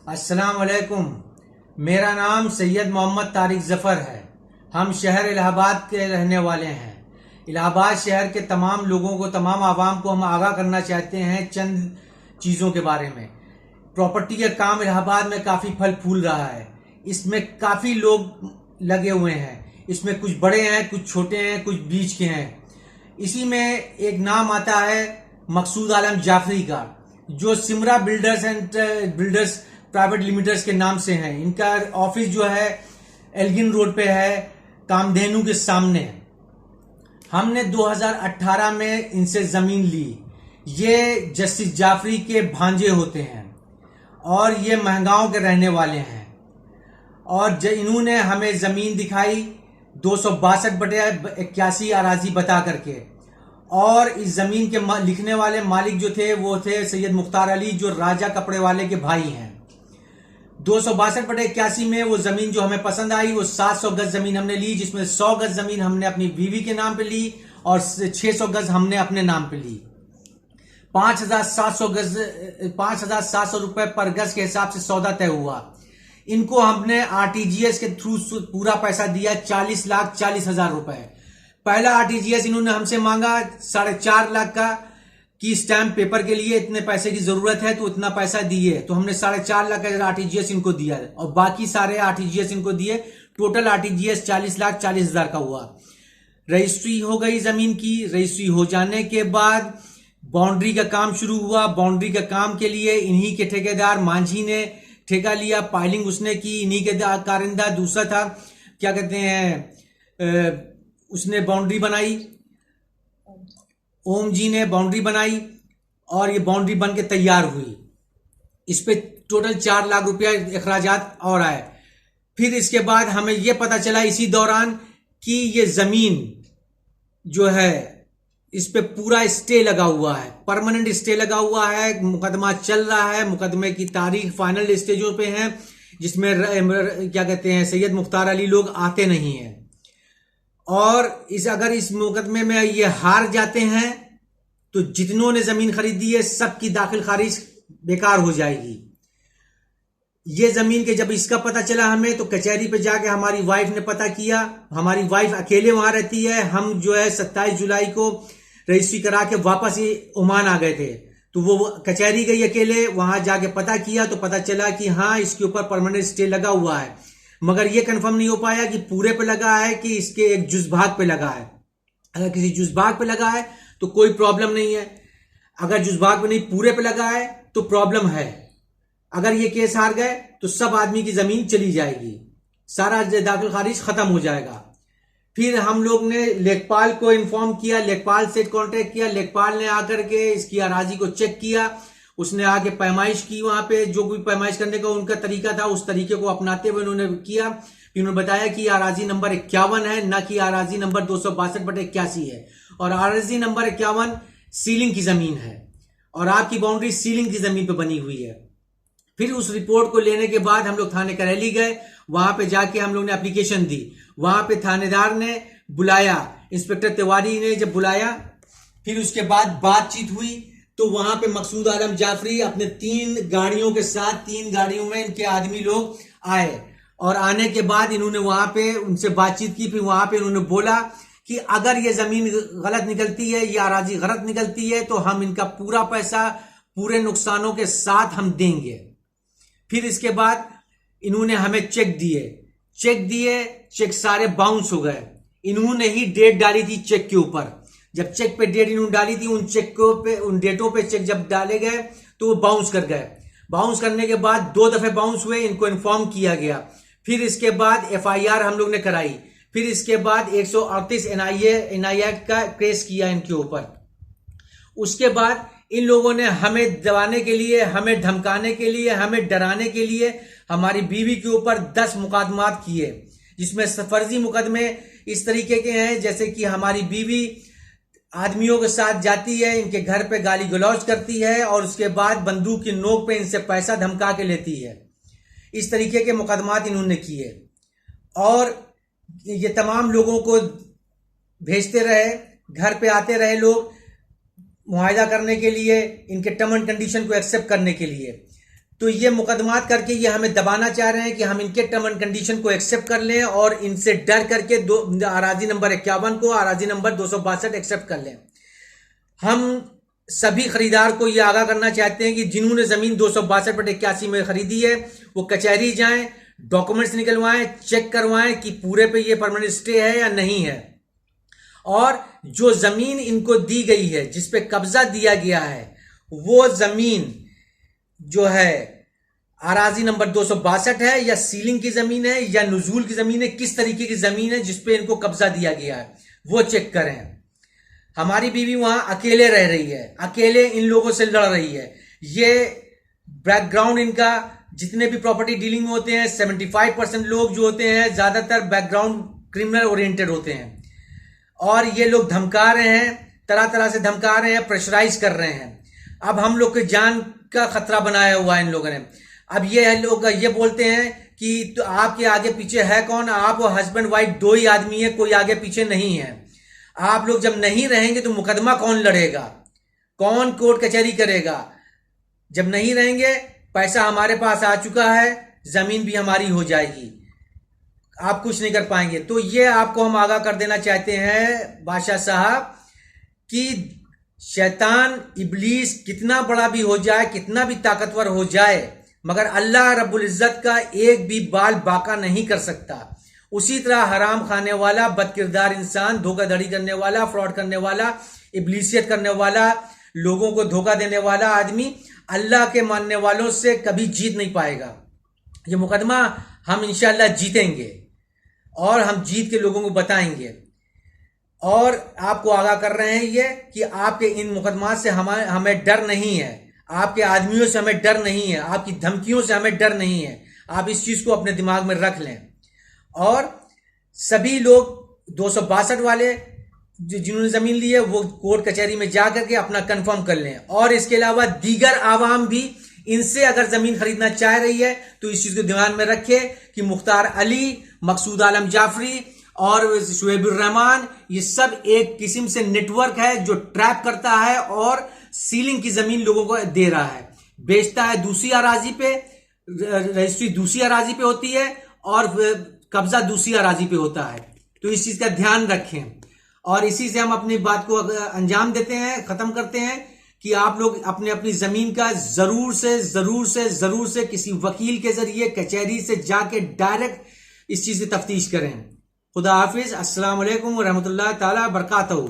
अस्सलाम वालेकुम। मेरा नाम सैयद मोहम्मद तारिक जफ़र है। हम शहर इलाहाबाद के रहने वाले हैं। इलाहाबाद शहर के तमाम लोगों को, तमाम आवाम को हम आगाह करना चाहते हैं चंद चीज़ों के बारे में। प्रॉपर्टी का काम इलाहाबाद में काफ़ी फल फूल रहा है। इसमें काफ़ी लोग लगे हुए हैं। इसमें कुछ बड़े हैं, कुछ छोटे हैं, कुछ बीच के हैं। इसी में एक नाम आता है मकसूद आलम जाफरी का, जो सिमरा बिल्डर्स प्राइवेट लिमिटेड के नाम से हैं। इनका ऑफिस जो है एल्गिन रोड पे है, कामधेनु के सामने। हमने 2018 में इनसे जमीन ली। ये जस्टिस जाफरी के भांजे होते हैं और ये महंगाओं के रहने वाले हैं। और इन्होंने हमें जमीन दिखाई 262/81 अराजी बता करके। और इस जमीन के लिखने वाले मालिक जो थे वो थे सैयद मुख्तार अली, जो राजा कपड़े वाले के भाई हैं। 262/81 में वो जमीन जो हमें पसंद आई, वो 700 गज जमीन हमने ली, जिसमें 100 गज जमीन हमने अपनी बीवी के नाम पे ली और 600 गज हमने अपने नाम पे ली। 5,700 रुपए पर गज के हिसाब से सौदा तय हुआ। इनको हमने आरटीजीएस के थ्रू पूरा पैसा दिया, 40,40,000 रुपए। पहला आरटीजीएस इन्होंने हमसे मांगा 4.5 लाख का, कि स्टैंप पेपर के लिए इतने पैसे की जरूरत है तो इतना पैसा दिए। तो हमने 4.5 लाख का आरटीजीएस इनको दिया और बाकी सारे आरटीजीएस इनको दिए। टोटल आरटीजीएस 40,40,000 का हुआ। रजिस्ट्री हो गई जमीन की। रजिस्ट्री हो जाने के बाद बाउंड्री का काम शुरू हुआ। बाउंड्री का काम के लिए इन्हीं के ठेकेदार मांझी ने ठेका लिया, पाइलिंग उसने की, इन्हीं के कारिंदा। दूसरा था क्या कहते हैं, उसने बाउंड्री बनाई, ओम जी ने बाउंड्री बनाई और ये बाउंड्री बन के तैयार हुई। इस पे टोटल 4 लाख रुपया अखराजात और आए। फिर इसके बाद हमें यह पता चला इसी दौरान कि ये जमीन जो है इस पे पूरा स्टे लगा हुआ है, परमानेंट स्टे लगा हुआ है। मुकदमा चल रहा है, मुकदमे की तारीख फाइनल स्टेजों पे है, जिसमें क्या कहते हैं सैयद मुख्तार अली लोग आते नहीं हैं। और अगर इस मुकदमे में ये हार जाते हैं तो जितनों ने जमीन खरीदी है सबकी दाखिल खारिज बेकार हो जाएगी। ये जमीन के जब इसका पता चला हमें, तो कचहरी पे जाके हमारी वाइफ ने पता किया। हमारी वाइफ अकेले वहां रहती है। हम जो है 27 जुलाई को रजिस्ट्री करा के वापस ही ओमान आ गए थे। तो वो कचहरी गई अकेले, वहां जाके पता किया तो पता चला कि हाँ, इसके ऊपर परमानेंट स्टे लगा हुआ है। मगर यह कंफर्म नहीं हो पाया कि पूरे पे लगा है कि इसके एक जुज भाग पे लगा है। अगर किसी जुज भाग पे लगा है तो कोई प्रॉब्लम नहीं है। अगर जुज भाग पे नहीं, पूरे पे लगा है तो प्रॉब्लम है। अगर ये केस हार गए तो सब आदमी की जमीन चली जाएगी, सारा दाखिल खारिज खत्म हो जाएगा। फिर हम लोग ने लेखपाल को इन्फॉर्म किया, लेखपाल से कांटेक्ट किया। लेखपाल ने आकर के इसकी अराजी को चेक किया। उसने आके पैमाइश की, वहां पे जो भी पैमाइश करने का उनका तरीका था उस तरीके को अपनाते हुए उन्होंने किया। फिर उन्होंने बताया कि आराजी नंबर 51 है, ना कि आराजी नंबर 262/81 है। और आराजी नंबर 51 सीलिंग की जमीन है और आपकी बाउंड्री सीलिंग की जमीन पे बनी हुई है। फिर उस रिपोर्ट को लेने के बाद हम लोग थाने करैली गए। वहां पे जाके हम लोग ने एप्लीकेशन दी। वहां पे थानेदार ने बुलाया, इंस्पेक्टर तिवारी ने जब बुलाया, फिर उसके बाद बातचीत हुई। तो वहां पे मकसूद आलम जाफरी अपने 3 गाड़ियों के साथ, 3 गाड़ियों में इनके आदमी लोग आए। और आने के बाद इन्होंने वहां पे उनसे बातचीत की। फिर वहां पे इन्होंने बोला कि अगर ये जमीन गलत निकलती है, ये आराजी गलत निकलती है, तो हम इनका पूरा पैसा पूरे नुकसानों के साथ हम देंगे। फिर इसके बाद इन्होंने हमें चेक दिए। चेक सारे बाउंस हो गए। इन्होंने ही डेट डाली थी चेक के ऊपर। जब चेक पे डेट इन्होंने डाली थी, उन डेटों पे चेक जब डाले गए तो वो बाउंस कर गए। बाउंस करने के बाद 2 दफे बाउंस हुए, इनको इन्फॉर्म किया गया। फिर इसके बाद एफआईआर हम लोग ने कराई। फिर इसके बाद 138 एनआई एक्ट का केस किया इनके ऊपर। उसके बाद इन लोगों ने हमें दबाने के लिए, हमें धमकाने के लिए, हमें डराने के लिए हमारी बीवी के ऊपर 10 मुकदमात किए, जिसमें फर्जी मुकदमे इस तरीके के हैं जैसे कि हमारी बीवी आदमियों के साथ जाती है, इनके घर पे गाली गलौज करती है और उसके बाद बंदूक की नोक पे इनसे पैसा धमका के लेती है। इस तरीके के मुकदमात इन्होंने किए और ये तमाम लोगों को भेजते रहे, घर पे आते रहे लोग मुआयदा करने के लिए, इनके टर्म एंड कंडीशन को एक्सेप्ट करने के लिए। तो ये मुकदमात करके ये हमें दबाना चाह रहे हैं कि हम इनके टर्म एंड कंडीशन को एक्सेप्ट कर लें और इनसे डर करके अराजी नंबर 51 को अराजी नंबर 262 एक्सेप्ट कर लें। हम सभी खरीदार को यह आगाह करना चाहते हैं कि जिन्होंने जमीन 262/81 में खरीदी है वो कचहरी जाएं, डॉक्यूमेंट्स निकलवाएं, चेक करवाएं कि पूरे पे ये परमानेंट स्टे है या नहीं है, और जो जमीन इनको दी गई है जिस पे कब्जा दिया गया है वो जमीन जो है अराजी नंबर 262 है या सीलिंग की जमीन है या नुजूल की जमीन है, किस तरीके की जमीन है जिस पे इनको कब्जा दिया गया है वो चेक करें। हमारी बीवी वहां अकेले रह रही है, अकेले इन लोगों से लड़ रही है। ये बैकग्राउंड इनका जितने भी प्रॉपर्टी डीलिंग में होते हैं 75% लोग जो होते हैं ज्यादातर बैकग्राउंड क्रिमिनल ओरिएंटेड होते हैं, और ये लोग धमका रहे हैं, तरह तरह से धमका रहे हैं, प्रेशराइज कर रहे हैं। अब हम लोग की जान का खतरा बनाया हुआ है इन लोगों ने। अब ये लोग ये बोलते हैं कि तो आपके आगे पीछे है कौन, आप वो हस्बैंड वाइफ 2 ही आदमी है, कोई आगे पीछे नहीं है। आप लोग जब नहीं रहेंगे तो मुकदमा कौन लड़ेगा, कौन कोर्ट कचहरी करेगा? जब नहीं रहेंगे पैसा हमारे पास आ चुका है, जमीन भी हमारी हो जाएगी, आप कुछ नहीं कर पाएंगे। तो ये आपको हम आगाह कर देना चाहते हैं बादशाह साहब कि शैतान इब्लीस कितना बड़ा भी हो जाए, कितना भी ताकतवर हो जाए, मगर अल्लाह रब्बुल इज्जत का एक भी बाल बाका नहीं कर सकता। उसी तरह हराम खाने वाला, बदकिरदार इंसान, धोखाधड़ी करने वाला, फ्रॉड करने वाला, इब्लीसियत करने वाला, लोगों को धोखा देने वाला आदमी अल्लाह के मानने वालों से कभी जीत नहीं पाएगा। ये मुकदमा हम इंशाअल्लाह जीतेंगे और हम जीत के लोगों को बताएंगे। और आपको आगाह कर रहे हैं ये कि आपके इन मुकदमात से हमें डर नहीं है, आपके आदमियों से हमें डर नहीं है, आपकी धमकियों से हमें डर नहीं है। आप इस चीज को अपने दिमाग में रख लें। और सभी लोग 262 वाले जिन्होंने जमीन ली है वो कोर्ट कचहरी में जा करके अपना कंफर्म कर लें। और इसके अलावा दीगर आवाम भी इनसे अगर जमीन खरीदना चाह रही है तो इस चीज को ध्यान में रखे कि मुख्तार अली, मकसूद आलम जाफरी और शुएबुर रहमान, ये सब एक किस्म से नेटवर्क है जो ट्रैप करता है और सीलिंग की जमीन लोगों को दे रहा है, बेचता है दूसरी अराजी पे, रजिस्ट्री दूसरी अराजी पे होती है और कब्जा दूसरी अराजी पे होता है। तो इस चीज का ध्यान रखें। और इसी से हम अपनी बात को अंजाम देते हैं, खत्म करते हैं कि आप लोग अपनी जमीन का जरूर से किसी वकील के जरिए कचहरी से जाके डायरेक्ट इस चीज की तफ्तीश करें। खुदा हाफिज। अस्सलाम वालेकुम व रहमतुल्लाह ताला बरकातहू।